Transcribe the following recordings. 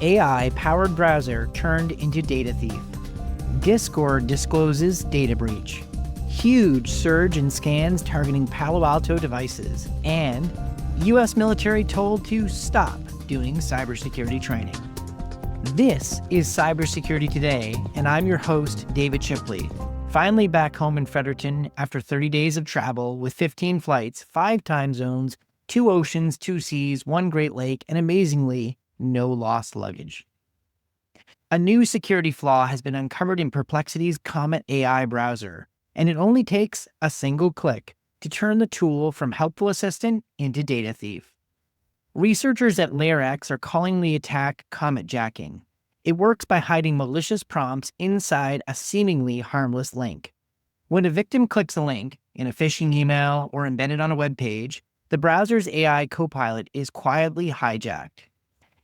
AI-powered browser turned into data thief. Discord discloses data breach. Huge surge in scans targeting Palo Alto devices. And U.S. military told to stop doing cybersecurity training. This is Cybersecurity Today, and I'm your host, David Shipley. Finally back home in Fredericton after 30 days of travel with 15 flights, 5 time zones, 2 oceans, 2 seas, 1 Great Lake, and amazingly, no lost luggage. A new security flaw has been uncovered in Perplexity's Comet AI browser, and it only takes a single click to turn the tool from helpful assistant into data thief. Researchers at LayerX are calling the attack Comet jacking. It works by hiding malicious prompts inside a seemingly harmless link. When a victim clicks a link, in a phishing email or embedded on a web page, the browser's AI copilot is quietly hijacked.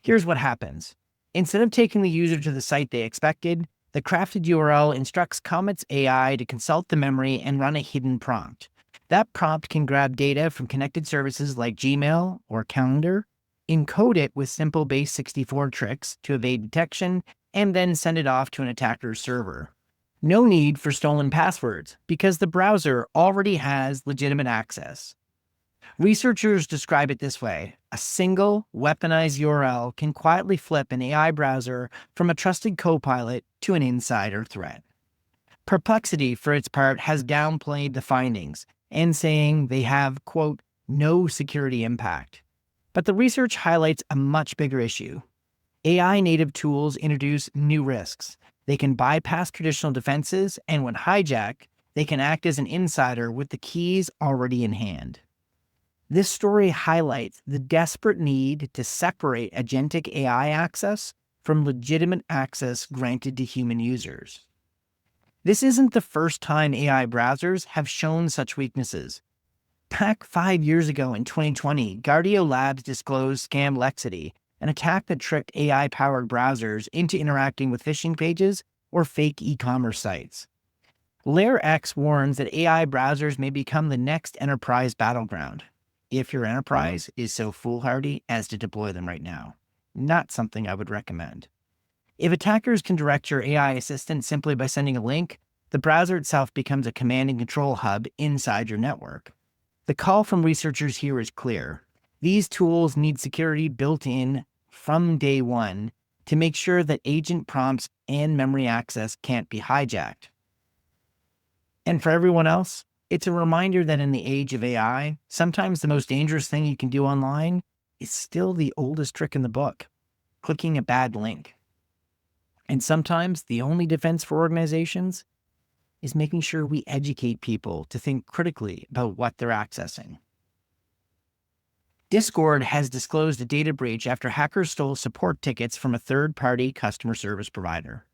Here's what happens. Instead of taking the user to the site they expected, the crafted URL instructs Comet's AI to consult the memory and run a hidden prompt. That prompt can grab data from connected services like Gmail or Calendar, encode it with simple base64 tricks to evade detection, and then send it off to an attacker's server. No need for stolen passwords, because the browser already has legitimate access. Researchers describe it this way: a single, weaponized URL can quietly flip an AI browser from a trusted copilot to an insider threat. Perplexity, for its part, has downplayed the findings and saying they have, quote, no security impact. But the research highlights a much bigger issue. AI-native tools introduce new risks. They can bypass traditional defenses, and when hijacked, they can act as an insider with the keys already in hand. This story highlights the desperate need to separate agentic AI access from legitimate access granted to human users. This isn't the first time AI browsers have shown such weaknesses. Back 5 years ago in 2020, Guardio Labs disclosed Scamlexity, an attack that tricked AI-powered browsers into interacting with phishing pages or fake e-commerce sites. LayerX warns that AI browsers may become the next enterprise battleground, if your enterprise is so foolhardy as to deploy them right now. Not something I would recommend. If attackers can direct your AI assistant simply by sending a link, the browser itself becomes a command and control hub inside your network. The call from researchers here is clear. These tools need security built in from day one to make sure that agent prompts and memory access can't be hijacked. And for everyone else, it's a reminder that in the age of AI, sometimes the most dangerous thing you can do online is still the oldest trick in the book, clicking a bad link. And sometimes the only defense for organizations is making sure we educate people to think critically about what they're accessing. Discord has disclosed a data breach after hackers stole support tickets from a third-party customer service provider.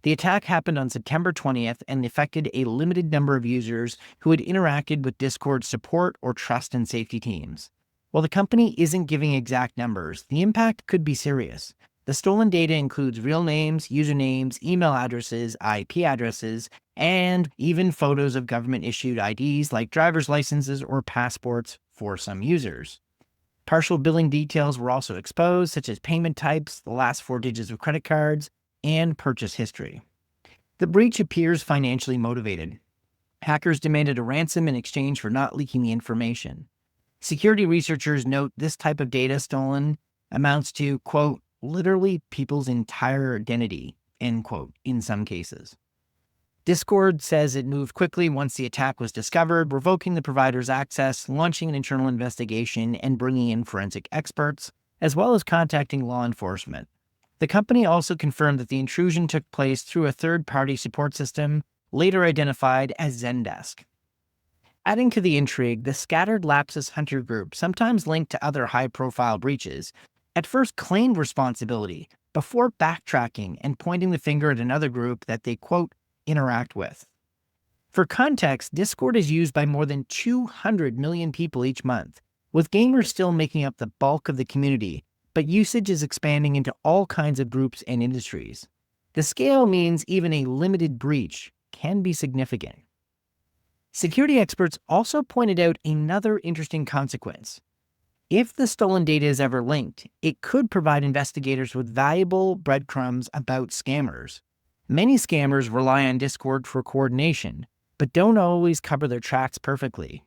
The attack happened on September 20th and affected a limited number of users who had interacted with Discord's support or trust and safety teams. While the company isn't giving exact numbers, the impact could be serious. The stolen data includes real names, usernames, email addresses, IP addresses, and even photos of government-issued IDs like driver's licenses or passports for some users. Partial billing details were also exposed, such as payment types, the last 4 digits of credit cards, and purchase history. The breach appears financially motivated. Hackers demanded a ransom in exchange for not leaking the information. Security researchers note this type of data stolen amounts to, quote, literally people's entire identity, end quote, in some cases. Discord says it moved quickly once the attack was discovered, revoking the provider's access, launching an internal investigation, and bringing in forensic experts, as well as contacting law enforcement. The company also confirmed that the intrusion took place through a third-party support system, later identified as Zendesk. Adding to the intrigue, the Scattered Lapsus Hunter group, sometimes linked to other high-profile breaches, at first claimed responsibility before backtracking and pointing the finger at another group that they, quote, interact with. For context, Discord is used by more than 200 million people each month, with gamers still making up the bulk of the community, but usage is expanding into all kinds of groups and industries. The scale means even a limited breach can be significant. Security experts also pointed out another interesting consequence. If the stolen data is ever linked, it could provide investigators with valuable breadcrumbs about scammers. Many scammers rely on Discord for coordination, but don't always cover their tracks perfectly.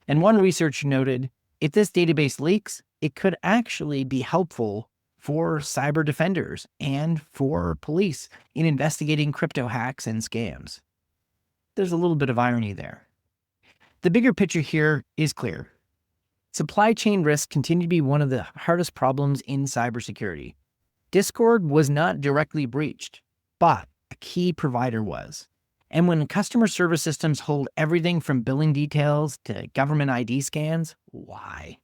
And one researcher noted, if this database leaks, it could actually be helpful for cyber defenders and for police in investigating crypto hacks and scams. There's a little bit of irony there. The bigger picture here is clear. Supply chain risks continue to be one of the hardest problems in cybersecurity. Discord was not directly breached, but a key provider was. And when customer service systems hold everything from billing details to government ID scans, why?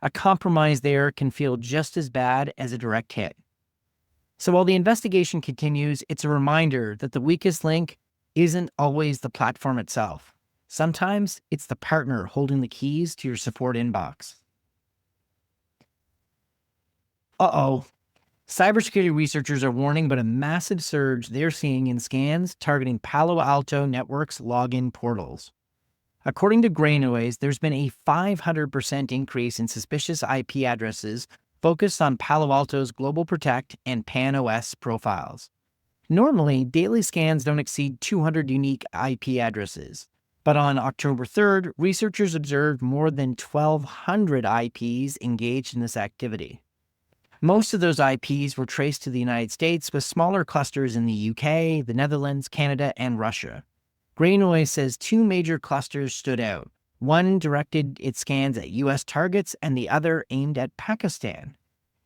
A compromise there can feel just as bad as a direct hit. So while the investigation continues, it's a reminder that the weakest link isn't always the platform itself. Sometimes it's the partner holding the keys to your support inbox. Cybersecurity researchers are warning about a massive surge they're seeing in scans targeting Palo Alto networks login portals. According to Greynoise, there's been a 500% increase in suspicious IP addresses focused on Palo Alto's Global Protect and PAN-OS profiles. Normally, daily scans don't exceed 200 unique IP addresses. But on October 3rd, researchers observed more than 1,200 IPs engaged in this activity. Most of those IPs were traced to the United States, with smaller clusters in the UK, the Netherlands, Canada, and Russia. Greynoise says two major clusters stood out. One directed its scans at US targets, and the other aimed at Pakistan.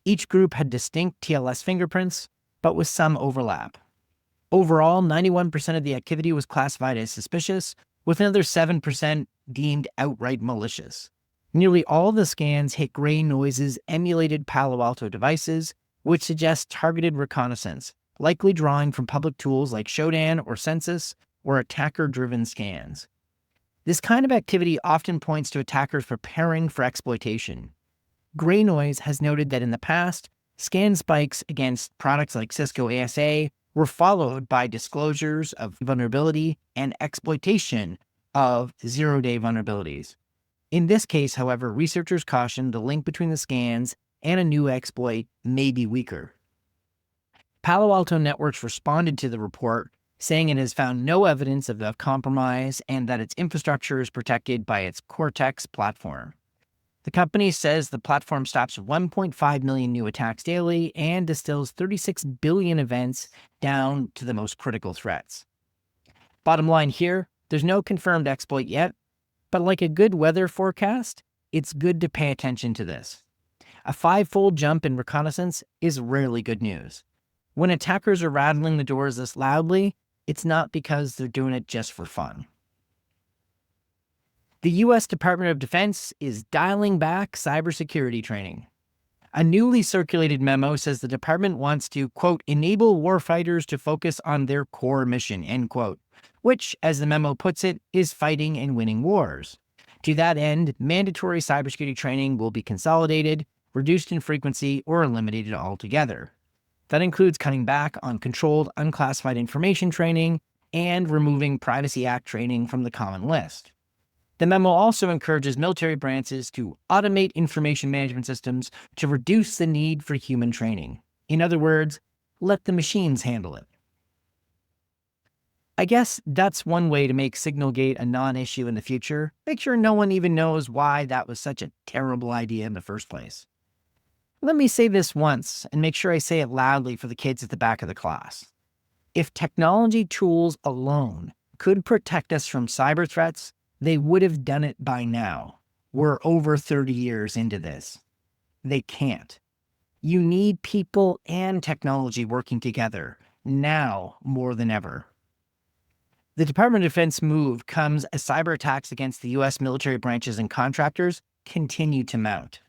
Each group had distinct TLS fingerprints, but with some overlap. Overall, 91% of the activity was classified as suspicious, with another 7% deemed outright malicious. Nearly all the scans hit Greynoise's emulated Palo Alto devices, which suggests targeted reconnaissance, likely drawing from public tools like Shodan or Census, or attacker-driven scans. This kind of activity often points to attackers preparing for exploitation. Greynoise has noted that in the past, scan spikes against products like Cisco ASA were followed by disclosures of vulnerability and exploitation of zero-day vulnerabilities. In this case, however, researchers caution the link between the scans and a new exploit may be weaker. Palo Alto Networks responded to the report, saying it has found no evidence of the compromise and that its infrastructure is protected by its Cortex platform. The company says the platform stops 1.5 million new attacks daily and distills 36 billion events down to the most critical threats. Bottom line here, there's no confirmed exploit yet, but like a good weather forecast, it's good to pay attention to this. A 5-fold jump in reconnaissance is rarely good news. When attackers are rattling the doors this loudly, it's not because they're doing it just for fun. The U.S. Department of Defense is dialing back cybersecurity training. A newly circulated memo says the department wants to, quote, enable warfighters to focus on their core mission, end quote, which, as the memo puts it, is fighting and winning wars. To that end, mandatory cybersecurity training will be consolidated, reduced in frequency, or eliminated altogether. That includes cutting back on controlled, unclassified information training and removing Privacy Act training from the common list. The memo also encourages military branches to automate information management systems to reduce the need for human training. In other words, let the machines handle it. I guess that's one way to make Signalgate a non-issue in the future. Make sure no one even knows why that was such a terrible idea in the first place. Let me say this once and make sure I say it loudly for the kids at the back of the class. If technology tools alone could protect us from cyber threats, they would have done it by now. We're over 30 years into this. They can't. You need people and technology working together, now more than ever. The Department of Defense move comes as cyber attacks against the U.S. military branches and contractors continue to mount.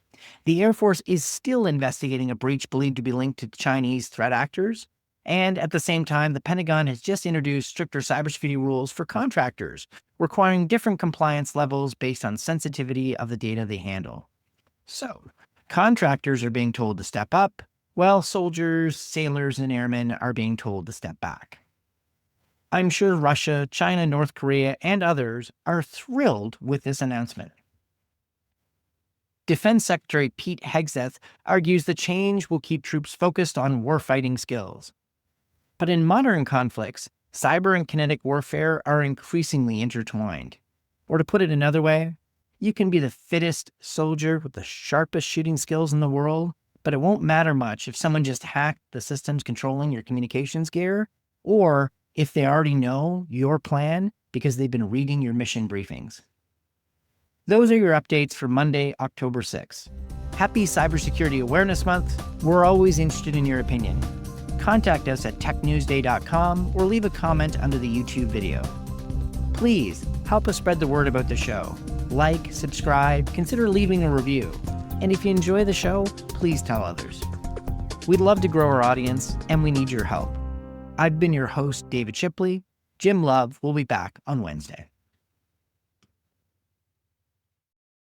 The Air Force is still investigating a breach believed to be linked to Chinese threat actors, and at the same time, the Pentagon has just introduced stricter cybersecurity rules for contractors, requiring different compliance levels based on sensitivity of the data they handle. So, contractors are being told to step up, while soldiers, sailors, and airmen are being told to step back. I'm sure Russia, China, North Korea, and others are thrilled with this announcement. Defense Secretary Pete Hegseth argues the change will keep troops focused on warfighting skills. But in modern conflicts, cyber and kinetic warfare are increasingly intertwined. Or to put it another way, you can be the fittest soldier with the sharpest shooting skills in the world, but it won't matter much if someone just hacked the systems controlling your communications gear, or if they already know your plan because they've been reading your mission briefings. Those are your updates for Monday, October 6th. Happy Cybersecurity Awareness Month. We're always interested in your opinion. Contact us at technewsday.com or leave a comment under the YouTube video. Please help us spread the word about the show. Like, subscribe, consider leaving a review. And if you enjoy the show, please tell others. We'd love to grow our audience, and we need your help. I've been your host, David Shipley. Jim Love will be back on Wednesday.